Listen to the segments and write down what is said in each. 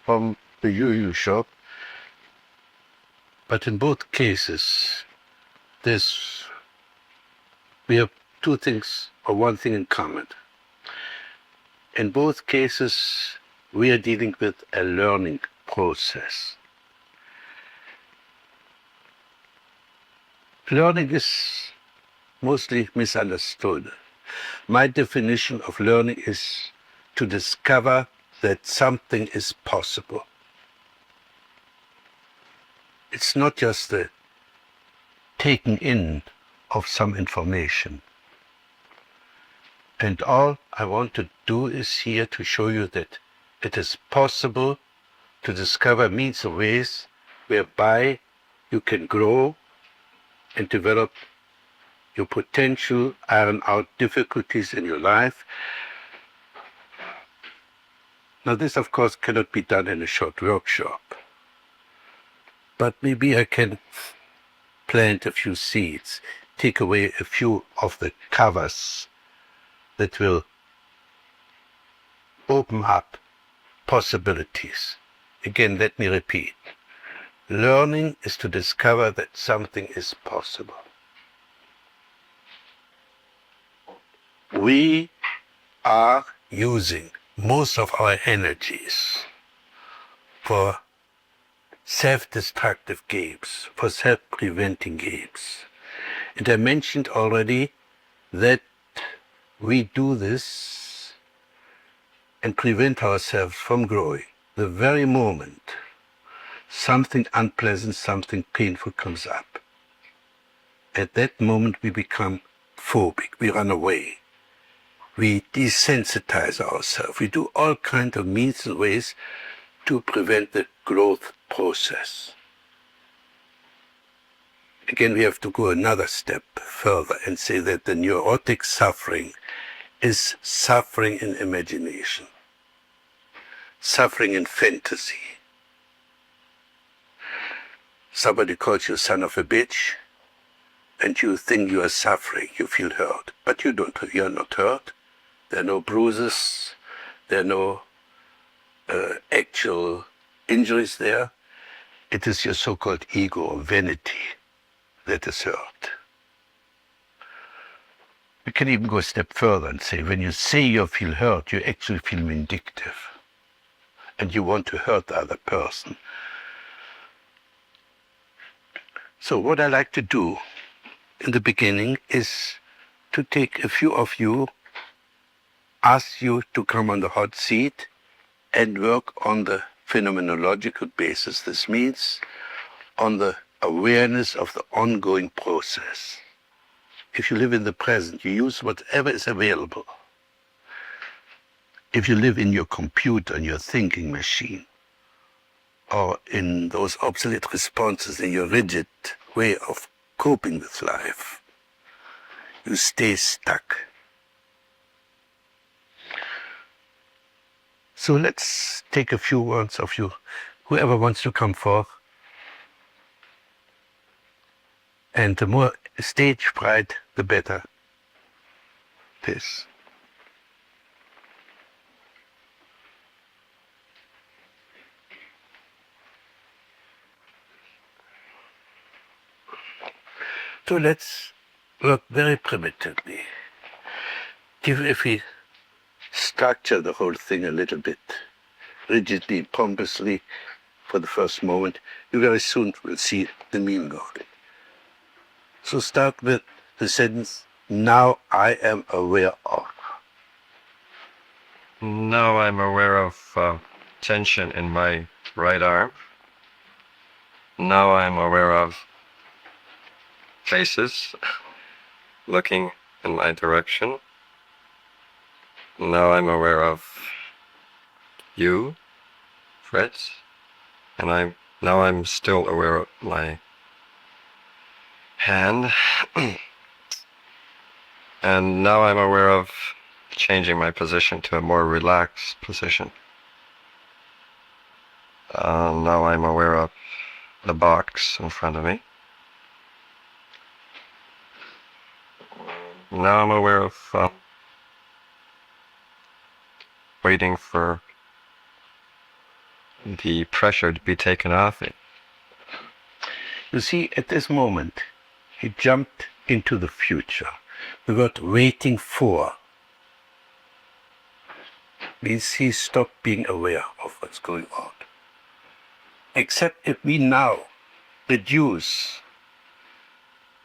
from the UU shop. But in both cases, we have two things or one thing in common. In both cases, we are dealing with a learning process. Learning is mostly misunderstood. My definition of learning is to discover that something is possible. It's not just the taking in of some information. And all I want to do is here to show you that it is possible to discover means or ways whereby you can grow and develop your potential, iron out difficulties in your life. Now this, of course, cannot be done in a short workshop. But maybe I can plant a few seeds, take away a few of the covers that will open up possibilities. Again, let me repeat. Learning is to discover that something is possible. We are using most of our energies for self-destructive games, for self-preventing games. And I mentioned already that we do this and prevent ourselves from growing the very moment something unpleasant, something painful comes up. At that moment we become phobic, we run away. We desensitize ourselves. We do all kinds of means and ways to prevent the growth process. Again, we have to go another step further and say that the neurotic suffering is suffering in imagination, suffering in fantasy. Somebody calls you son of a bitch, and you think you are suffering, you feel hurt. But you're not hurt. There are no bruises, there are no actual injuries there. It is your so-called ego or vanity that is hurt. We can even go a step further and say, when you say you feel hurt, you actually feel vindictive. And you want to hurt the other person. So what I like to do in the beginning is to take a few of you, ask you to come on the hot seat and work on the phenomenological basis. This means on the awareness of the ongoing process. If you live in the present, you use whatever is available. If you live in your computer, in your thinking machine, or in those obsolete responses in your rigid way of coping with life, you stay stuck. So let's take a few words of you, whoever wants to come forth. And the more stage fright, the better it is. So let's work very primitively. If we structure the whole thing a little bit rigidly, pompously, for the first moment, you very soon will see the meaning of it. So start with the sentence, now I am aware of. Now I'm aware of tension in my right arm. Now I'm aware of faces looking in my direction. Now I'm aware of you, Fritz, and now I'm still aware of my hand. And now I'm aware of changing my position to a more relaxed position. Now I'm aware of the box in front of me. Now I'm aware of waiting for the pressure to be taken off it. You see, at this moment, he jumped into the future. The word waiting for means he stopped being aware of what's going on. Except if we now reduce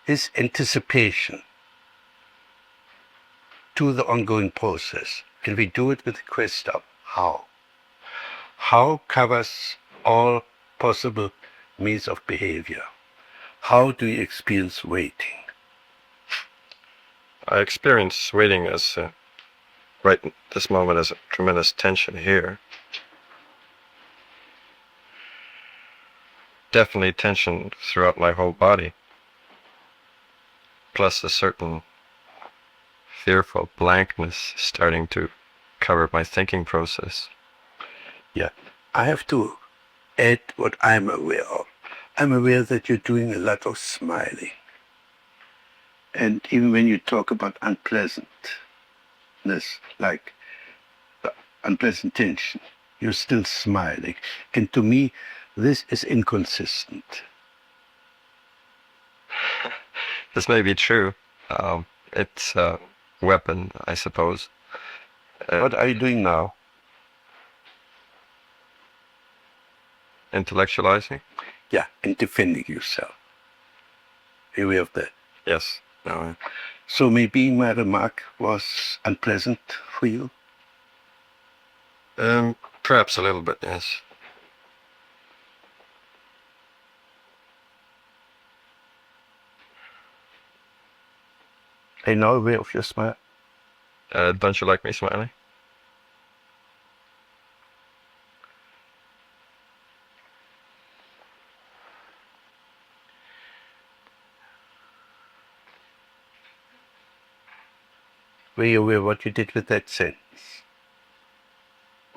his anticipation to the ongoing process, and we do it with the question of how. How covers all possible means of behavior. How do you experience waiting? I experience waiting as right in this moment as a tremendous tension here. Definitely tension throughout my whole body. Plus a certain fearful blankness starting to cover my thinking process. Yeah, I have to add what I'm aware of. I'm aware that you're doing a lot of smiling. And even when you talk about unpleasantness, like unpleasant tension, you're still smiling. And to me, this is inconsistent. This may be true. It's a weapon, I suppose. What are you doing now? Intellectualizing? Yeah, and defending yourself. Are you aware of that? Yes. No. So maybe my remark was unpleasant for you? Perhaps a little bit, yes. Are you now aware of your smile? Don't you like me smiling? Were you aware of what you did with that sentence?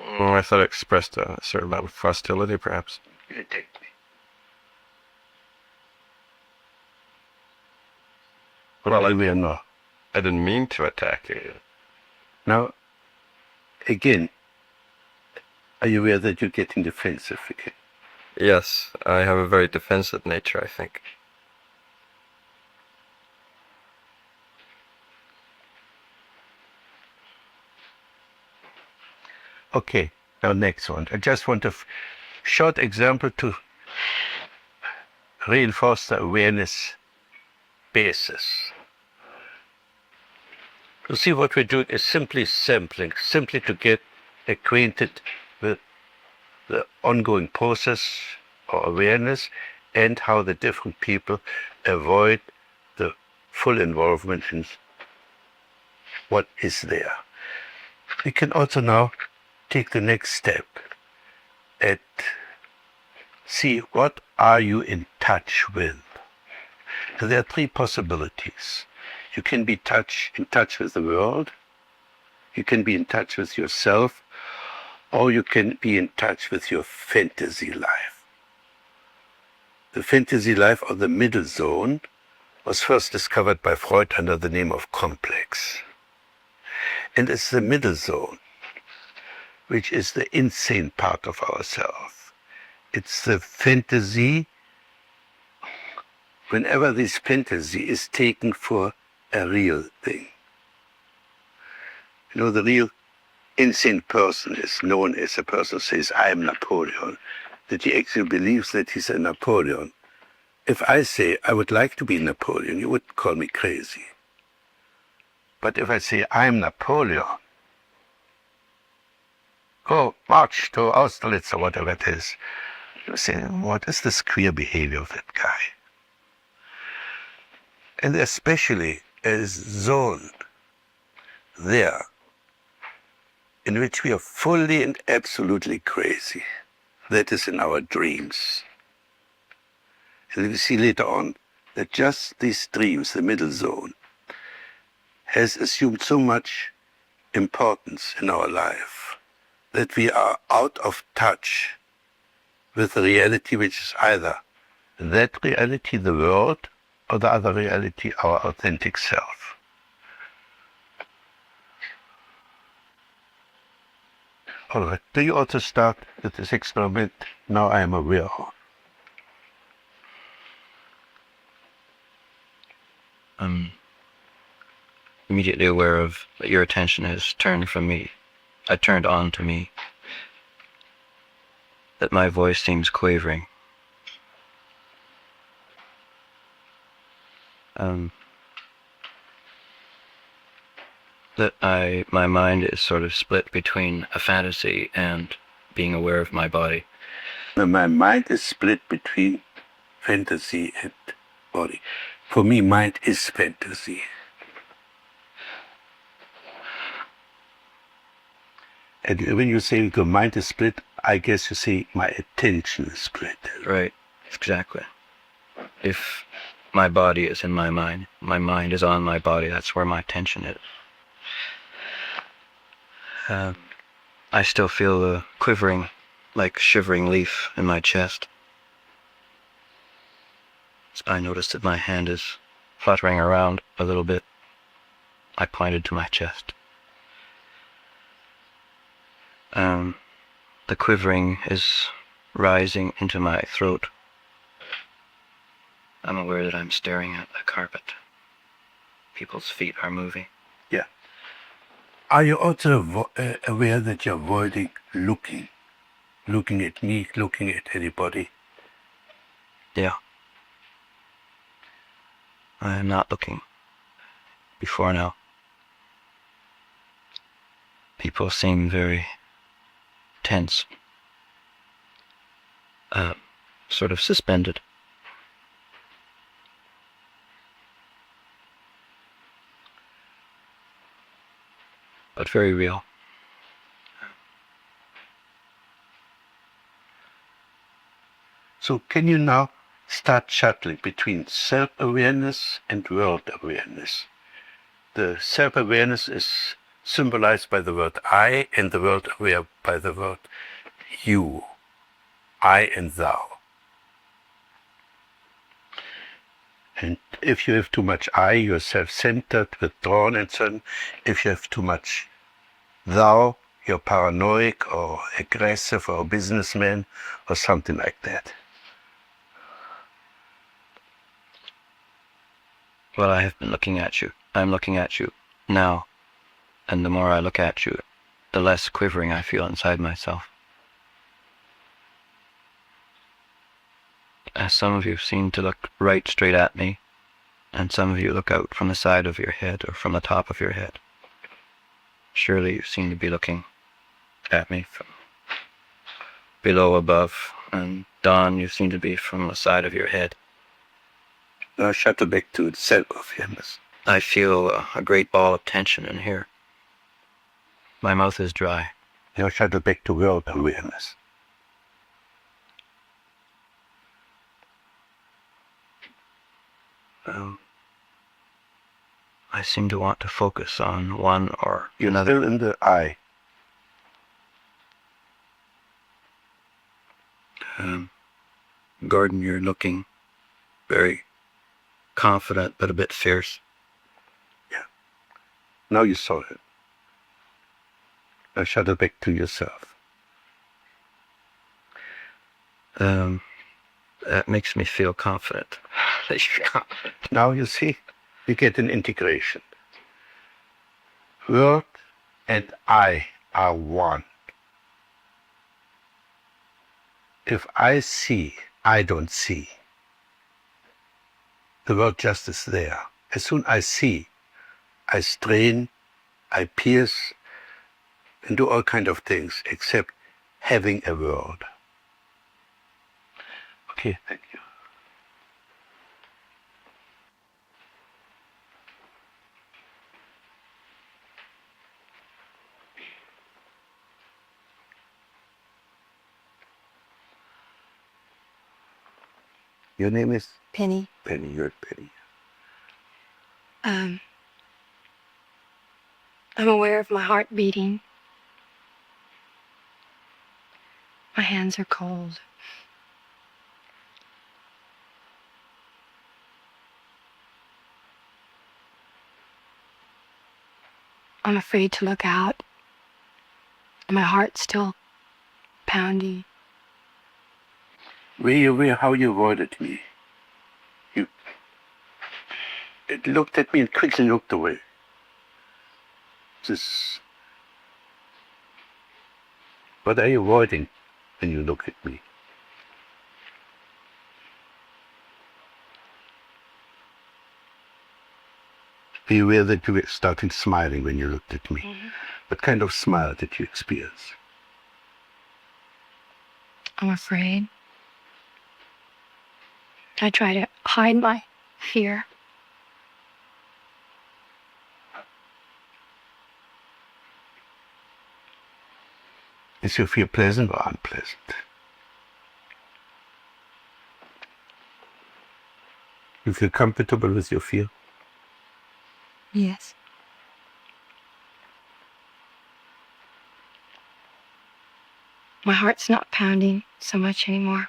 I thought it expressed a certain amount of hostility, perhaps. You attacked me. Well, Are you aware now? I didn't mean to attack you. Now, again, are you aware that you're getting defensive again? Yes, I have a very defensive nature, I think. Okay, now next one. I just want a short example to reinforce the awareness basis. You see, what we're doing is simply sampling, simply to get acquainted with the ongoing process or awareness and how the different people avoid the full involvement in what is there. We can also now take the next step and see what are you in touch with. And there are three possibilities. You can be in touch with the world, you can be in touch with yourself, or you can be in touch with your fantasy life. The fantasy life, or the middle zone, was first discovered by Freud under the name of complex. And it's the middle zone, which is the insane part of ourself. It's the fantasy, whenever this fantasy is taken for a real thing. You know, the real insane person is known as a person who says, I am Napoleon, that he actually believes that he's a Napoleon. If I say, I would like to be Napoleon, you would call me crazy. But if I say, I am Napoleon, go march to Austerlitz or whatever it is, you say, what is this queer behavior of that guy? And especially a zone there in which we are fully and absolutely crazy. That is in our dreams. And we see later on that just these dreams, the middle zone, has assumed so much importance in our life that we are out of touch with the reality, which is either that reality, the world, or the other reality, our authentic self. All right. Do you also start with this experiment? Now I am aware of. I'm immediately aware of that your attention has turned from me. Turned on to me. That my voice seems quavering. That my mind is sort of split between a fantasy and being aware of my body. My mind is split between fantasy and body. For me, mind is fantasy. And when you say your mind is split, I guess you say my attention is split. Right, exactly. If my body is in my mind is on my body, that's where my attention is. I still feel the quivering, like shivering leaf in my chest. I noticed that my hand is fluttering around a little bit. I pointed to my chest. The quivering is rising into my throat. I'm aware that I'm staring at the carpet. People's feet are moving. Yeah. Are you also aware that you're avoiding looking at me, looking at anybody? Yeah. I am not looking. Before now. People seem very tense. Sort of suspended. But very real. So can you now start shuttling between self-awareness and world-awareness? The self-awareness is symbolized by the word I, and the world aware by the word you. I and thou. And if you have too much I, you're self-centered, withdrawn, and so on. If you have too much thou, you're paranoid or aggressive or a businessman or something like that. Well, I have been looking at you. I'm looking at you now. And the more I look at you, the less quivering I feel inside myself. As some of you seem to look right straight at me, and some of you look out from the side of your head or from the top of your head. Surely you seem to be looking at me from below, above, and Don, you seem to be from the side of your head. Now shuttle back to self-awareness. I feel a great ball of tension in here. My mouth is dry. Now shuttle back to world awareness. I seem to want to focus on one or You're another. still in the I. Gordon, you're looking very confident but a bit fierce. Yeah. Now you saw it. Now shuttle back to yourself. That makes me feel confident. Now you see, you get an integration. World and I are one. If I see, I don't see. The world just is there. As soon as I see, I strain, I pierce, and do all kinds of things except having a world. Okay, thank you. Your name is? Penny. Penny, you're Penny. I'm aware of my heart beating. My hands are cold. I'm afraid to look out My heart's still pounding. Were you aware how you avoided me? You looked at me and quickly looked away. What are you avoiding when you look at me? Be aware that you were starting smiling when you looked at me. Mm-hmm. What kind of smile did you experience? I'm afraid. I try to hide my fear. Is your fear pleasant or unpleasant? You feel comfortable with your fear? Yes. My heart's not pounding so much anymore.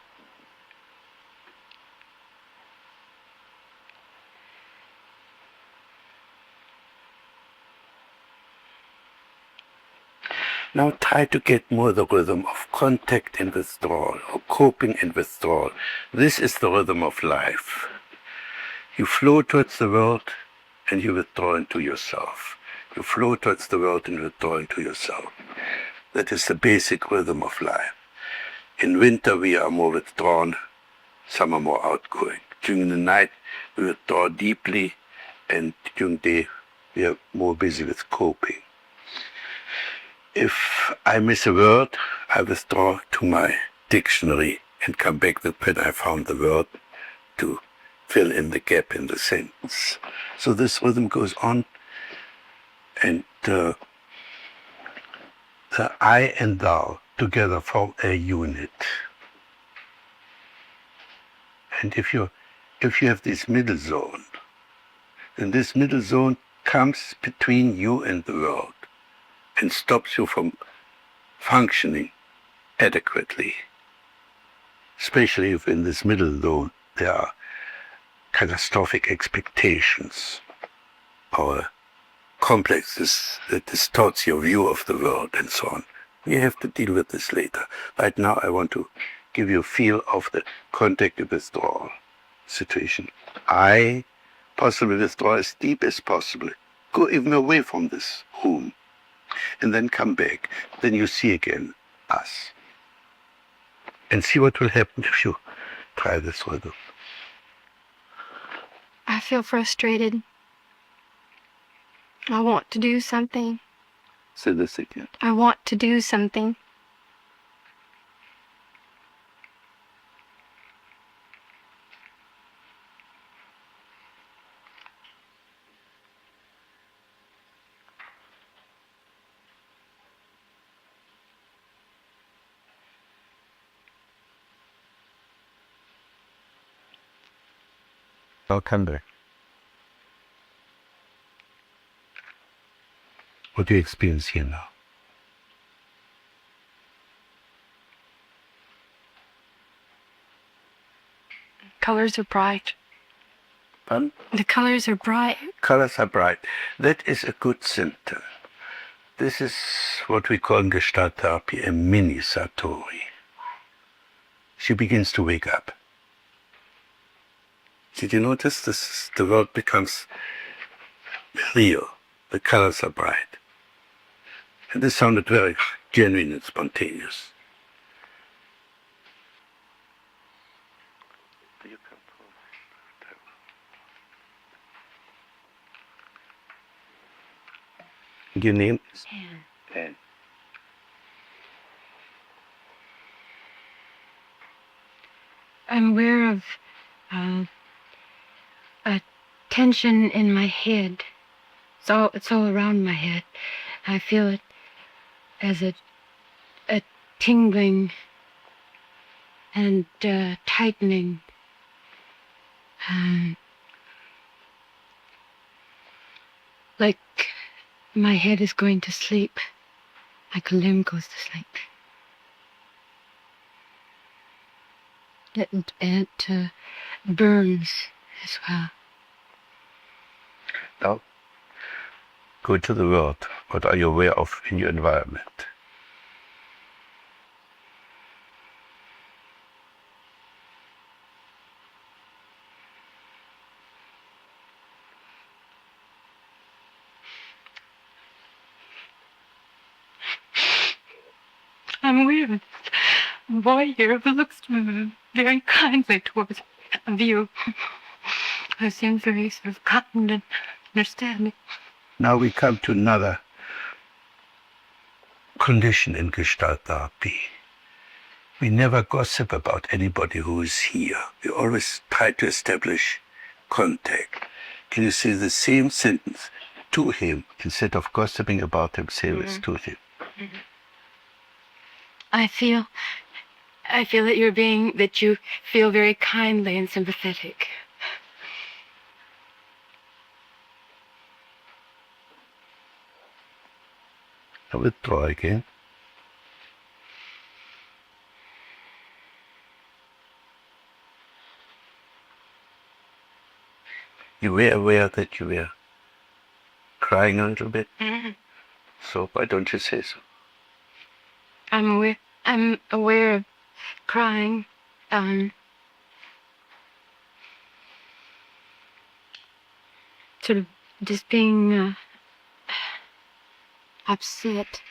Now try to get more the rhythm of contact and withdrawal, or coping and withdrawal. This is the rhythm of life. You flow towards the world and you withdraw into yourself. You flow towards the world and withdraw into yourself. That is the basic rhythm of life. In winter we are more withdrawn, some are more outgoing. During the night we withdraw deeply, and during the day we are more busy with coping. If I miss a word, I withdraw to my dictionary and come back with when I found the word to fill in the gap in the sentence. So this rhythm goes on, and the I and thou together form a unit. And if you have this middle zone, then this middle zone comes between you and the world and stops you from functioning adequately. Especially if in this middle zone there are catastrophic expectations or complexes that distorts your view of the world and so on. We have to deal with this later. Right now I want to give you a feel of the contact and withdrawal situation. I possibly withdraw as deep as possible. Go even away from this room and then come back. Then you see again us. And see what will happen if you try this rhythm. I feel frustrated. I want to do something. Say this again. I want to do something. I'll come back. What do you experience here now? Colors are bright. Pardon? The colors are bright. Colors are bright. That is a good symptom. This is what we call in Gestalt therapy a mini Satori. She begins to wake up. Did you notice this? The world becomes real. The colors are bright. And this sounded very genuine and spontaneous. Your name is Anne. I'm aware of a tension in my head. It's all around my head. I feel it as a tingling and tightening. Like my head is going to sleep. Like a limb goes to sleep. It burns as well. Now, go to the world. What are you aware of in your environment? I'm aware of a boy here who looks very kindly towards you, who seems very sort of kind and understanding. Now we come to another condition in Gestalt therapy. We never gossip about anybody who is here. We always try to establish contact. Can you say the same sentence to him instead of gossiping about him? Say this to him. I feel that you feel very kindly and sympathetic. I withdraw again. You were aware that you were crying a little bit? So why don't you say so? I'm aware of crying. Sort of just being upset.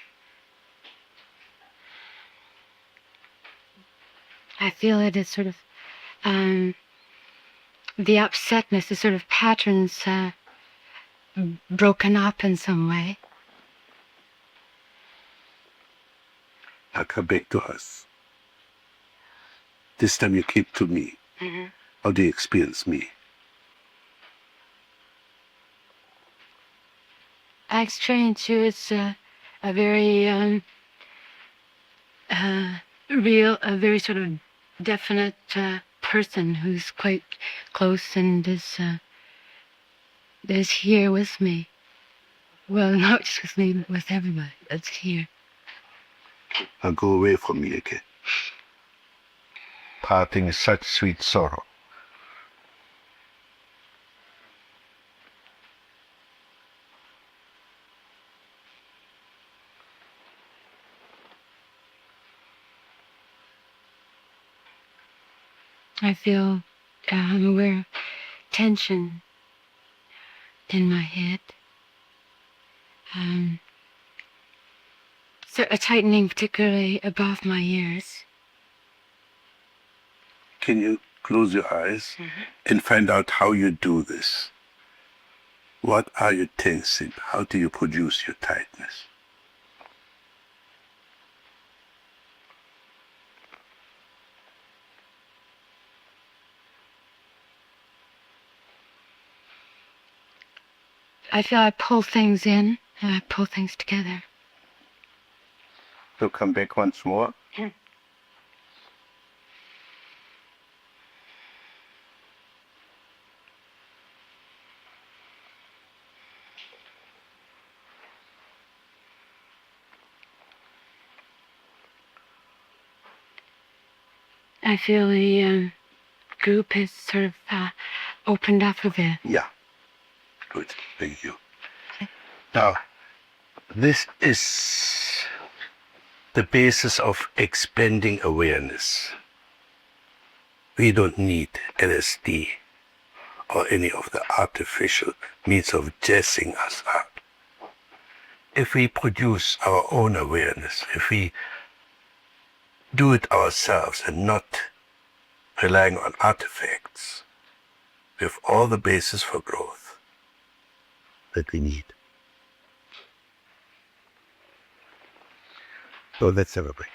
I feel it as sort of the upsetness is sort of patterns broken up in some way. Now come back to us. This time you keep to me. How do you experience me? I experience you as a very real, a very sort of definite person who's quite close and is here with me. Well, not just with me, but with everybody that's here. Now go away from me again. Parting is such sweet sorrow. I feel I'm aware of tension in my head. So a tightening particularly above my ears. Can you close your eyes and find out how you do this? What are you tensing? How do you produce your tightness? I feel I pull things in and I pull things together. So come back once more. I feel the group has sort of opened up a bit. Yeah. Good. Thank you. Now, this is the basis of expanding awareness. We don't need LSD or any of the artificial means of jazzing us up. If we produce our own awareness, if we do it ourselves and not relying on artifacts, we have all the basis for growth that we need. So let's have a break.